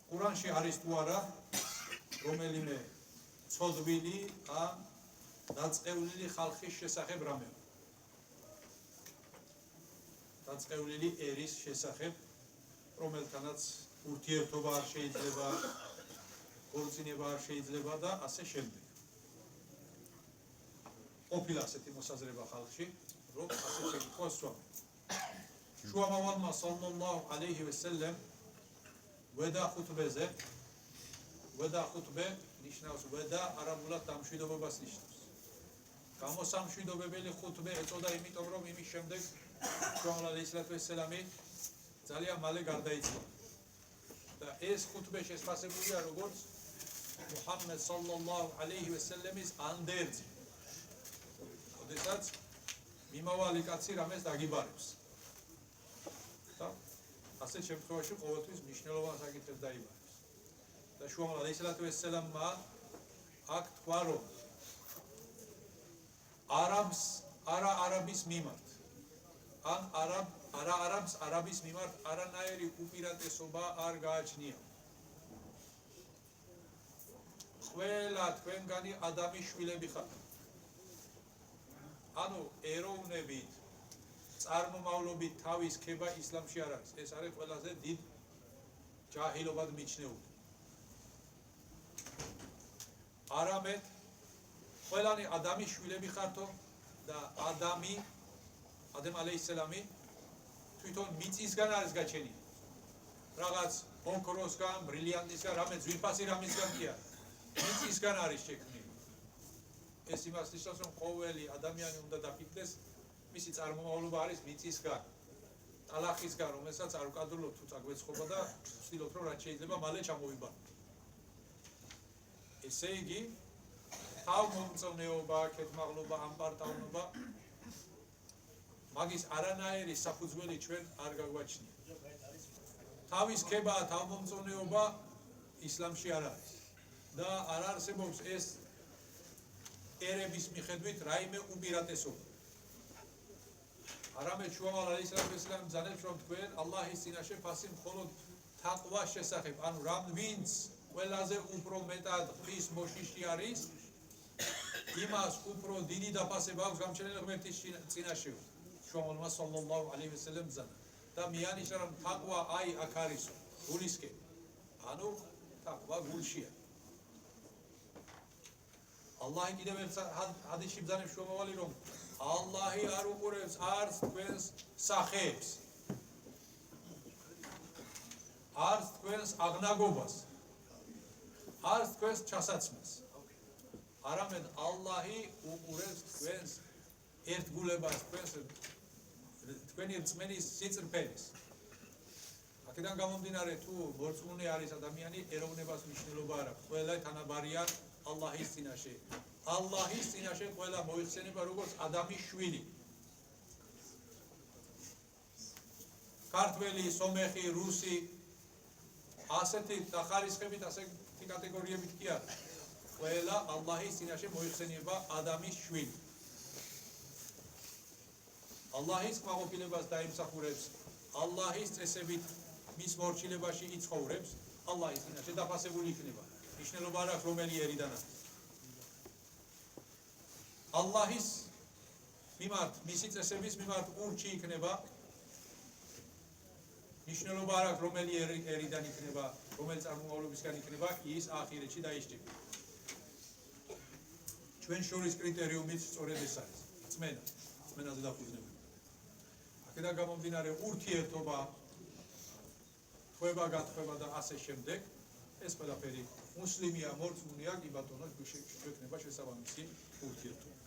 ყურანში არის თუ არა რომელიმე ცოდვილი ან დაწყევლილი ხალხის შესახებ რამე. დაწყევლილი ერის შესახებ, რომელთანაც ურთიერთობა არ შეიძლება, ქორწინება არ შეიძლება და ასე შემდეგ. ყოფილა ასეთი მოსაზრება ხალხში, რომ ასე შეკითხვა სვამენ. შუა მავალმა სალლალლაჰუ ალეიჰი ვესელემ ვედა ხუთბეზე, ვედა ხუთბე ნიშნავს ვედა არაბულად დამშვიდობებას ნიშნავს. გამოსამშვიდობებელი ხუთბე ეწოდა იმიტომ, რომ იმის შემდეგ შუა ალეისლამი ძალიან მალე გარდაიცვალა. და ეს ხუთბე შესფასებულია როგორც მუჰამმედ სალლალლაჰუ ალეიჰი ვესელემის ანდერძი. როდესაც მიმავალი კაცი რამეს დაგიბარებს. და ასეთ შემთხვევაში ყოველთვის მნიშვნელოვან საკითხებს დაიბარებს. და შუა ალეისლამმა აქ თქვა, რომ არა არაბის მიმართ ან არაბს არაბის მიმართ არანაირი უპირატესობა არ გააჩნია. ყველა თქვენგანი ადამიანის შვილები ხართ. ანუ ეროვნებით, წარმომავლობით თავის ქება ისლამში არ არის. ეს არის ყველაზე დიდ ჯაჰილობად მიჩნეული. არამედ ყველანი ადამიანის შვილები ხართო და ადამ ალეისლამი თვითონ მიწისგან არის გაჩენილი. რაღაც ოქროსგან, ბრილიანტისგან, რამე ძვირფასი რამისგან კი არა. მიწისგან არის შექმნილი. ეს იმას ნიშნავს, რომ ყოველი ადამიანი უნდა დაფიქრდეს, მისი წარმომავლობა არის მიწისგან, ტალახისგან, რომელსაც არ უკადროლობთ თუ წაგვეცხობა და ვცდილობთ, რომ რაც შეიძლება მალე ჩამოვიბაროთ. ესე იგი, თავმომწონეობა, ქეთმაღლობა, ამპარტავნობა მაგის არანაირი საფუძველი ჩვენ არ გაგვაჩნია. თავის ქება, თავმომწონეობა ისლამში არ არის. და არ არსებობს ეს ერების მიხედვით რაიმე უპირატესობა. არამედ შუა ალეისლამი ბრძანებს, რომ თქვენ ალლაჰის წინაშე ფასი მხოლოდ თაყვას შესახებ, ანუ რამ ვინც ყველაზე უფრო მეტად ხის მოშიში არის, იმას უფრო დიდი დაფასება აქვს გამჩენელი ღმერთის წინაშე. შუა სალლალლაჰუ ალეიჰი ვესელემ ბრძანა და მიანიშნა, რომ თაყვა აი აქ არისო, გულისკენ. ანუ თაყვა გულშია. ალლაჰი კიდევ ერთ ჰადისში ბრძანებს შუამავალი, რომ ალლაჰი არ უყურებს არც თქვენს სახეებს, არც თქვენს აღნაგობას, არც თქვენს ჩასაცმელს. არამედ ალლაჰი უყურებს თქვენს ერთგულებას, თქვენი რწმენის სიწრფეს. აქედან გამომდინარე, თუ მორწმუნე არის ადამიანი, ეროვნებას მნიშვნელობა არ აქვს. ყველა თანაბარიან ალლაჰის წინაშე. ალლაჰის წინაშე ყველა მოიხსენება როგორც ადამიანის შვილი. ქართველი, სომეხი, რუსი, ასეთი დახარისხებით, ასეთი კატეგორიებით კი არა. ყველა ალლაჰის წინაშე მოიხსენება ადამიანის შვილი. ალლაჰის კმაყოფილებას დაიმსახურებს, ალლაჰის წესებით მის მორჩილებაში იცხოვრებს, ალლაჰის წინაშე დაფასებული იქნება. მნიშვნელობა არ აქვს რომელი ერიდან არის. ალლაჰის მიმართ, მისი წესების მიმართ ურჩი იქნება, მნიშვნელობა არ აქვს რომელი ერიდან იქნება, რომელი წარმომავლობისგან იქნება, ის ახირეთში დაიშჭება. ჩვენ შორის კრიტერიუმით სწორედ ეს არის. რწმენაზე დაფუძნებული. აქედან გამომდინარე ურთიერთობა, ხვება, გათხვება და ასე შემდეგ, ეს ყველაფერი მუსლიმია, მორწმუნეა, კი ბატონო, შექმნება შესაბამისი ურთიერთობა.